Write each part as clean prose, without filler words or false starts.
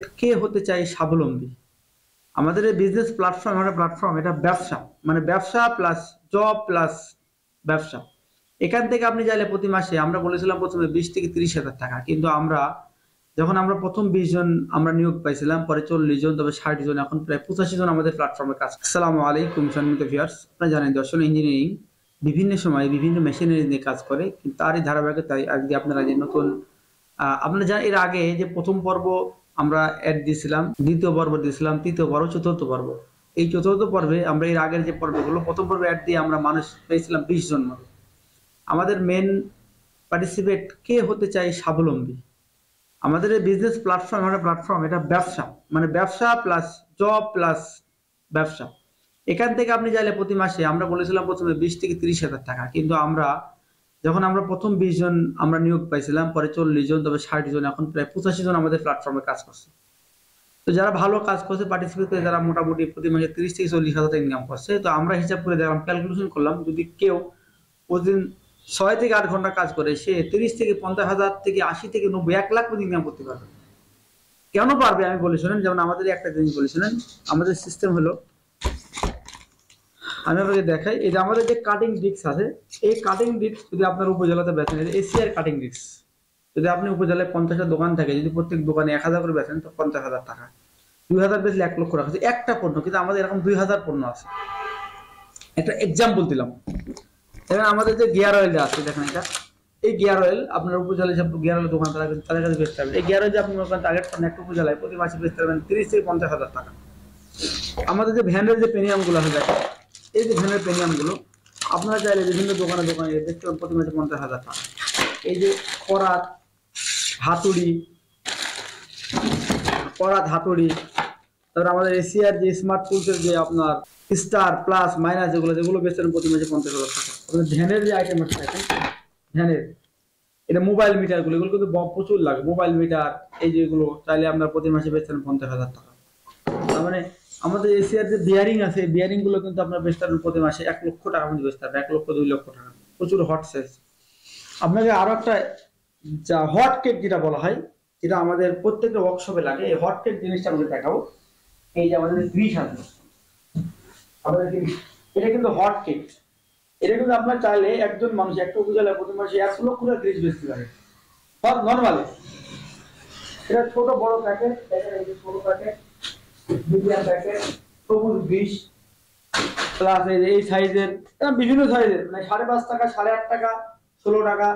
কে হতে চাই স্বাবলম্বী। আমাদের এই বিজনেস প্ল্যাটফর্ম একটা প্ল্যাটফর্ম, এটা ব্যবসা, মানে ব্যবসা প্লাস জব প্লাস ব্যবসা। এখান থেকে আপনি চাইলে প্রতি মাসে, আমরা বলেছিলাম প্রথমে 20 থেকে 30 হাজার টাকা, কিন্তু যখন আমরা প্রথম 20 জন আমরা নিয়োগ পাইছিলাম, পরে 40 জন, তবে 60 জন, এখন প্রায় 85 জন আমাদের প্ল্যাটফর্মে কাজ। আসসালামু আলাইকুম সম্মানিত ভিউয়ার্স, আপনারা জানেন দর্শন ইঞ্জিনিয়ারিং বিভিন্ন সময় বিভিন্ন মেশিনারি নিয়ে কাজ করে, কিন্তু তারই ধারাবাহিকতায় আজকে আপনারা যে নতুন আপনারা জানেন এর আগে যে প্রথম পর্ব আমরা অ্যাড দিয়েছিলাম, দ্বিতীয় পর্ব দিয়েছিলাম, তৃতীয় পর্ব, চতুর্থ পর্ব। এই চতুর্থ পর্বে আমরা এর আগের যে পর্বগুলো, প্রথম পর্বে অ্যাড দিয়ে আমরা মানুষ পেয়েছিলাম 20 জন মতো। আমাদের মেন পার্টিসিপেট কে হতে চাই স্বাবলম্বী। আমাদের এই বিজনেস প্ল্যাটফর্ম একটা প্ল্যাটফর্ম, এটা ব্যবসা, মানে ব্যবসা প্লাস জব প্লাস ব্যবসা। এখান থেকে আপনি চাইলে প্রতি মাসে, আমরা বলেছিলাম প্রথমে 20 থেকে 30 হাজার টাকা, কিন্তু যখন আমরা প্রথম 20 জন আমরা নিয়োগ পাইছিলাম, পরে 40 জন, তবে 60 জন, এখন প্রায় 85 জন আমাদের প্ল্যাটফর্মে কাজ করছে। তো যারা ভালো কাজ করছে, পার্টিসিপেট করে, যারা মোটামুটি প্রতি মাসে 30 থেকে 40 হাজার টাকা ইনকাম করছে, তো আমরা হিসাব করে দেখলাম, ক্যালকুলেশন করলাম, যদি কেউ প্রতিদিন 6 থেকে 8 ঘন্টা কাজ করে, সে 30 থেকে 50 হাজার থেকে 80 থেকে 90, 1 লাখ পর্যন্ত ইনকাম করতে পারবে। কেন পারবে আমি বলে শোনেন। যেমন আমাদের একটা জিনিস বলে শোনেন, আমাদের সিস্টেম হলো, আমি আপনাকে দেখাই, এই যে আমাদের যে কাটিং ডিস্ক আছে, এই কাটিং ডিস্ক যদি আপনার উপজেলাতে বেচেন, এশিয়ার কাটিং ডিস্ক, যদি আপনি উপজেলায় 50টা দোকান থাকে, যদি প্রত্যেক দোকানে 1000 করে বেচেন, তো 50,000 টাকা। 2000 বেচলে 1 লক্ষ টাকা, একটা পণ্য। কিন্তু আমাদের এরকম 2000 পণ্য আছে। একটা এক্সাম্পল দিলাম। এবার আমাদের যে গিয়ার অয়েল আছে, দেখেন এটা, এই গিয়ার অয়েল আপনার উপজেলায় সব গিয়ার অয়েল দোকান তাদের কাছে বেচতে হবে। এই গিয়ার অয়েল যে আপনি টার্গেট করেন একটা উপজেলায় প্রতি মাসে বেচতে পারবেন 30 থেকে 50 হাজার টাকা। আমাদের যে ভ্যানের যে প্রিমিয়াম গুলো আছে, দেখেন এই যে ভ্যানের প্রিমিয়াম গুলো আপনারা চাইলে বিভিন্ন দোকানে দোকানে বেচতে পারেন প্রতি মাসে 50 হাজার টাকা। এই যে করাত, হাতুড়ি, তারপর আমাদের এশিয়ার যে স্মার্ট টুলসের যে আপনার স্টার প্লাস মাইনাস যেগুলো বেচতে পারেন প্রতি মাসে 50 হাজার টাকা। ধ্যানের যে আইটেম আছে, দেখেন ধ্যানের, এটা মোবাইল মিটার এগুলো কিন্তু প্রচুর লাগে। মোবাইল মিটার এই যেগুলো চাইলে আপনার প্রতি মাসে বেচতে পারেন 50 হাজার টাকা। তার মানে আমাদের এশিয়ার যে বিয়ারিং আছে, বিয়ারিং গুলো কিন্তু আপনার বেচতে পারেন প্রতি মাসে 1 লক্ষ টাকা মধ্যে বেচতে পারবেন, 1 লক্ষ 2 লক্ষ টাকা। প্রচুর হট সেলস। আপনাকে আরো একটা, যা হট কেক যেটা বলা হয়, যেটা আমাদের প্রত্যেকটা ওয়ার্কশপে লাগে, এই হট কেক জিনিসটা আমাদের দেখাবো। এই যে আমাদের গ্রিস আছে, আমাদের এটা কিন্তু হট কেক। এটা কিন্তু আপনার চাইলে একজন মানুষ একটা উপজেলায় প্রতি মাসে 1 লক্ষ টাকা গ্রিস বেচতে পারে নর্মালি। এটা ছোট বড় প্যাকেট, দেখেন এই যে ছোট প্যাকেট, মিডিয়াম প্যাকেট, সবুজ গ্রিস প্লাস এই সাইজের, বিভিন্ন সাইজের, মানে 5.5 টাকা, 8.5 টাকা, 16 টাকা,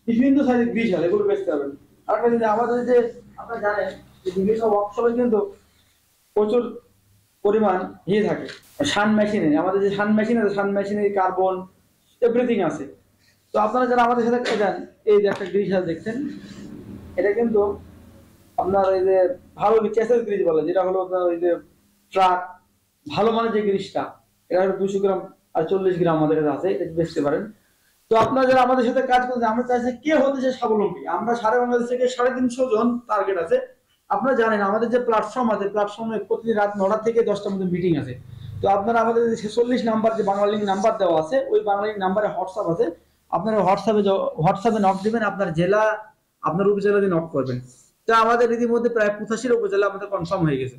বিভিন্ন সাইজের গ্রিস আছে, এগুলো বেচতে পারবেন। আর আমাদের যে আপনারা জানেন যে বিভিন্ন ওয়ার্কশপে কিন্তু প্রচুর পরিমাণ ইয়ে থাকে, সান মেশিনে, আমাদের যে সান মেশিন আছে, সান মেশিনের কার্বন এভরিথিং আছে। তো আপনারা যারা আমাদের সাথে যান, এই যে একটা গ্রিস আছে দেখছেন, এটা কিন্তু আপনার এই যে ভালো চেসের গ্রিস বলে, যেটা হলো আপনার ওই যে ট্রাক ভালো মানের যে গ্রিসটা, এটা হলো 200 গ্রাম আর 40 গ্রাম আমাদের কাছে আছে, এটা বেচতে পারেন। তো আপনারা যারা আমাদের সাথে কাজ করছেন, আমরা চাইছি কে হতে চাই স্বাবলম্বী। আমরা সারা বাংলাদেশ থেকে 350 জন টার্গেট আছে। আপনারা জানেন আমাদের যে প্ল্যাটফর্ম আছে, প্ল্যাটফর্মে প্রতিদিন রাত 9টা থেকে 10টার মধ্যে মিটিং আছে। তো আপনারা আমাদের 46 নাম্বার যে বাংলা লিঙ্ক নাম্বার দেওয়া আছে, ওই বাংলা লিঙ্ক নাম্বারে হোয়াটসঅ্যাপ আছে, আপনারা হোয়াটসঅ্যাপে নক দিবেন, আপনার জেলা, আপনার উপজেলা দিয়ে নক করবেন। তো আমাদের ইতিমধ্যে প্রায় 85 উপজেলা আমাদের কনফার্ম হয়ে গেছে।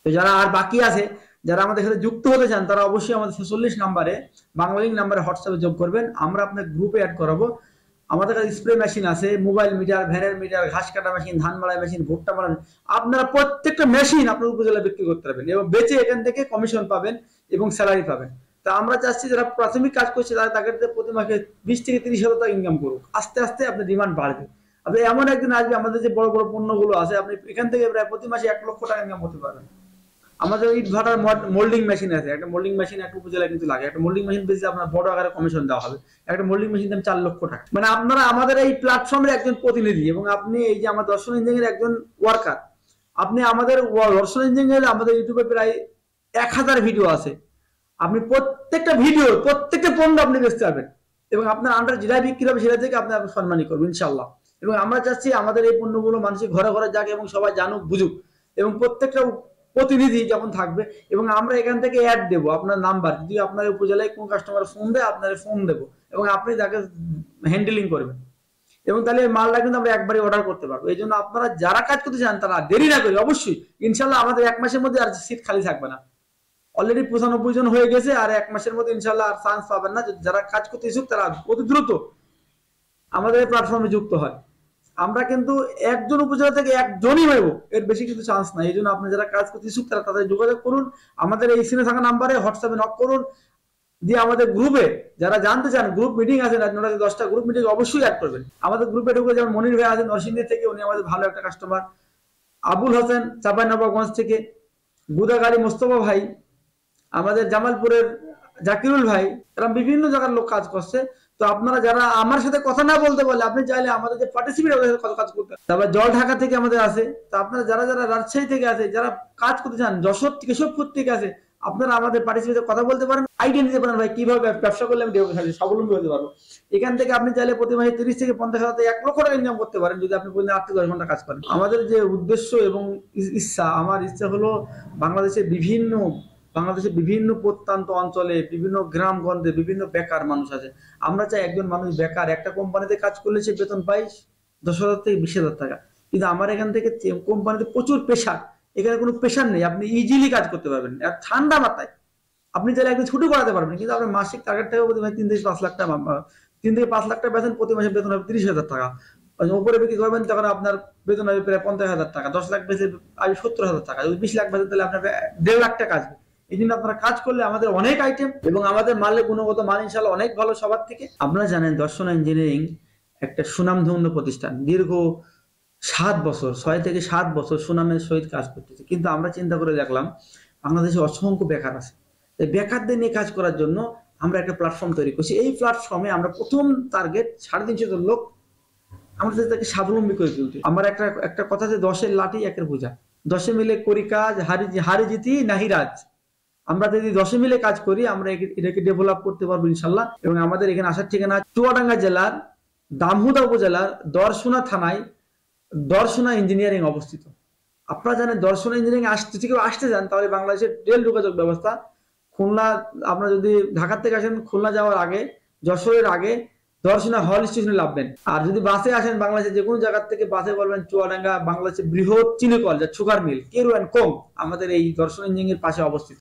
তো যারা আর বাকি আছে, যারা আমাদের সাথে যুক্ত হতে চান, তারা অবশ্যই আমাদের 46 নাম্বারে বাংলা লিঙ্ক নাম্বারে হোয়াটসঅ্যাপে যোগ করবেন। আমরা আপনার গ্রুপে অ্যাড করাবো। আমাদের কাছে স্প্রে মেশিন আছে, মোবাইল মিটার, ভ্যানের মিটার, ঘাস কাটা মেশিন, ধান মাড়াই মেশিন, ভুট্টা মাড়াই, আপনারা প্রত্যেকটা মেশিন আপনার উপজেলায় বিক্রি করতে পারবেন এবং বেচে এখান থেকে কমিশন পাবেন এবং স্যালারি পাবেন। তা আমরা চাচ্ছি যারা প্রাথমিক কাজ করছে, তারা তাকে প্রতি মাসে 20 থেকে 30 হাজার টাকা ইনকাম করুক। আস্তে আস্তে আপনার ডিমান্ড বাড়বে। আপনি এমন একদিন আসবে, আমাদের যে বড় বড় পণ্যগুলো আছে, আপনি এখান থেকে প্রায় প্রতি মাসে 1 লক্ষ টাকা ইনকাম করতে পারবেন। আমাদের ইট ভাটার মোল্ডিং মেশিন আছে, একটা মোল্ডিং মেশিন একটা উপজেলায় কিন্তু লাগে। একটা মোল্ডিং মেশিন বেশি আপনার বড় আকারে কমিশন দেওয়া হবে। একটা মোল্ডিং মেশিন দাম 4 লক্ষ টাকা। মানে আপনারা আমাদের এই প্ল্যাটফর্মের একজন প্রতিনিধি এবং আপনি এই যে আমার দর্শন ইঞ্জিনিয়ারিং একজন ওয়ার্কার। আপনি আমাদের দর্শন ইঞ্জিনিয়ারিং আমাদের ইউটিউবে প্রায় 1000 ভিডিও আছে। আপনি প্রত্যেকটা ভিডিও, প্রত্যেকটা পণ্য আপনি বেচতে পারবেন এবং আপনার আন্ডার যেটা বিক্রি হবে সেটা থেকে আপনি সম্মানী করবেন ইনশাআল্লাহ। এবং আমরা চাচ্ছি আমাদের এই পণ্যগুলো মানুষের ঘরে ঘরে যাক এবং সবাই জানুক, বুঝুক। এবং প্রত্যেকটা প্রতিনিধি যখন থাকবে, এবং আমরা এখান থেকে অ্যাড দেবো আপনার নাম্বার, যদি আপনার উপজেলায় কোন কাস্টমার ফোন দেয়, আপনার ফোন দেবো এবং আপনি তাকে হ্যান্ডেলিং করবেন। এবং তাহলে এই মালটা কিন্তু আমরা একবারে অর্ডার করতে পারবো। এই জন্য আপনারা যারা কাজ করতে চান তারা দেরি না করে অবশ্যই, ইনশাল্লাহ আমাদের 1 মাসের মধ্যে আর সিট খালি থাকবে না। অলরেডি 95 জন হয়ে গেছে, আর 1 মাসের মধ্যে ইনশাল্লাহ আর চান্স পাবেন না। যারা কাজ করতে ইচ্ছুক তারা অতি দ্রুত আমাদের এই প্ল্যাটফর্মে যুক্ত হয়। আমরা কিন্তু একজন উপজেলা থেকে একজনই হইব, এর বেশি কিন্তু চান্স নাই। এই জন্য আপনি যারা কাজ করতে ইচ্ছুক তারা তাদের যোগাযোগ করুন, আমাদের এই স্ক্রিনে থাকা নাম্বারে হোয়াটসঅ্যাপে নক করুন, দিয়ে আমাদের গ্রুপে যারা জানতে চান, গ্রুপ মিটিং আছে রাত 9টা থেকে 10টা, গ্রুপ মিটিং অবশ্যই অ্যাড করবেন। আমাদের গ্রুপে ঢুকে যেমন মনির ভাই আছেন নরসিংদী থেকে, উনি আমাদের ভালো একটা কাস্টমার, আবুল হোসেন চাঁপাইনবাবগঞ্জ থেকে, বুদাগাড়ি মোস্তফা ভাই, আমাদের জামালপুরের জাকিরুল ভাই, এরা বিভিন্ন জায়গার লোক কাজ করছে। তো আপনারা যারা আমার সাথে কথা না বলতে পারলে আপনি চাইলে আমাদের যে পার্টিসিপেট ওদের সাথে কাজ করতে। তারপর জল ঢাকা থেকে আমাদের আছে। তো আপনারা যারা যারা রাজশাহী থেকে আছে, যারা কাজ করতে চান, যশোর থেকে, কেশবপুর থেকে আছে, আপনারা আমাদের পার্টিসিপেটে কথা বলতে পারেন, আইডিয়া নিতে পারেন ভাই কিভাবে ব্যবসা করলে আমি স্বাবলম্বী হতে পারবো। এখান থেকে আপনি চাইলে প্রতি মাসে 30 থেকে 50 হাজার থেকে 1 লক্ষ টাকা ইনকাম করতে পারেন যদি আপনি প্রতিদিন 8 থেকে 10 ঘন্টা কাজ করেন। আমাদের যে উদ্দেশ্য এবং ইচ্ছা, আমার ইচ্ছা হলো বাংলাদেশের বিভিন্ন প্রত্যন্ত অঞ্চলে, বিভিন্ন গ্রামগঞ্জে বিভিন্ন বেকার মানুষ আছে। আমরা চাই একজন মানুষ বেকার একটা কোম্পানিতে কাজ করলে সে বেতন পাই 10,000 থেকে 20,000 টাকা, কিন্তু আমার এখান থেকে কোম্পানিতে প্রচুর প্রেশার, এখানে কোনো প্রেশার নেই, আপনি ইজিলি কাজ করতে পারবেন আর ঠান্ডা মাথায়। আপনি চাইলে একদিন ছুটি করাতে পারবেন, কিন্তু আপনার মাসিক টার্গেট থাকবে প্রতি মাসে 3 থেকে 5 লাখ টাকা, 3 থেকে 5 লাখ টাকা বেতন, প্রতি মাসে বেতন হবে 30,000 টাকা। উপরে বিক্রি করবেন তখন আপনার বেতন হবে প্রায় 50,000 টাকা, 10 লাখ বেচে আসবে 70,000 টাকা, যদি 20 লাখ বেতন তাহলে আপনার 1.5 লাখ টাকা আসবে। এই জন্য আপনারা কাজ করলে আমাদের অনেক আইটেম এবং আমাদের মালের গুণগত মান ইনশাল্লাহ অনেক ভালো সবার থেকে। আপনারা জানেন দর্শন ইঞ্জিনিয়ারিং একটা সুনামধন্য প্রতিষ্ঠান, দীর্ঘ 7 বছর, 6 থেকে 7 বছর সুনামের সহিত কাজ করতেছে। কিন্তু আমরা চিন্তা করে দেখলাম বাংলাদেশে অসংখ্য বেকার আছে, এই বেকারদের নিয়ে কাজ করার জন্য আমরা একটা প্ল্যাটফর্ম তৈরি করছি। এই প্ল্যাটফর্মে আমরা প্রথম টার্গেট 350 জন লোক, আমরা তাকে স্বাবলম্বী করে তুলতে। আমার একটা কথা আছে, 10-এর লাঠি 1-এর বোঝা, 10-এ মিলে করি কাজ, হারি জিতি নাহি রাজ। আমরা যদি 10-এ মিলে কাজ করি আমরা এটাকে ডেভেলপ করতে পারবো ইনশাল্লাহ। এবং আমাদের এখানে আসার ঠিকানা চুয়াডাঙ্গা জেলার দামোদা উপজেলার দর্শনা থানায় দর্শনা ইঞ্জিনিয়ারিং অবস্থিত। আপনারা জানেন দর্শনা ইঞ্জিনিয়ারিং আসতে চান তাহলে বাংলাদেশের রেল যোগাযোগ ব্যবস্থা, খুলনা, আপনারা যদি ঢাকা থেকে আসেন খুলনা যাওয়ার আগে, যশোরের আগে দর্শনা হল স্টেশনে নামবেন। আর যদি বাসে আসেন বাংলাদেশের যে কোনো জায়গা থেকে বাসে বলবেন চুয়াডাঙ্গা, বাংলাদেশের বৃহৎ চিনিকল যা sugar mill Carew and Co আমাদের এই দর্শন ইঞ্জিনিয়ারিং এর পাশে অবস্থিত।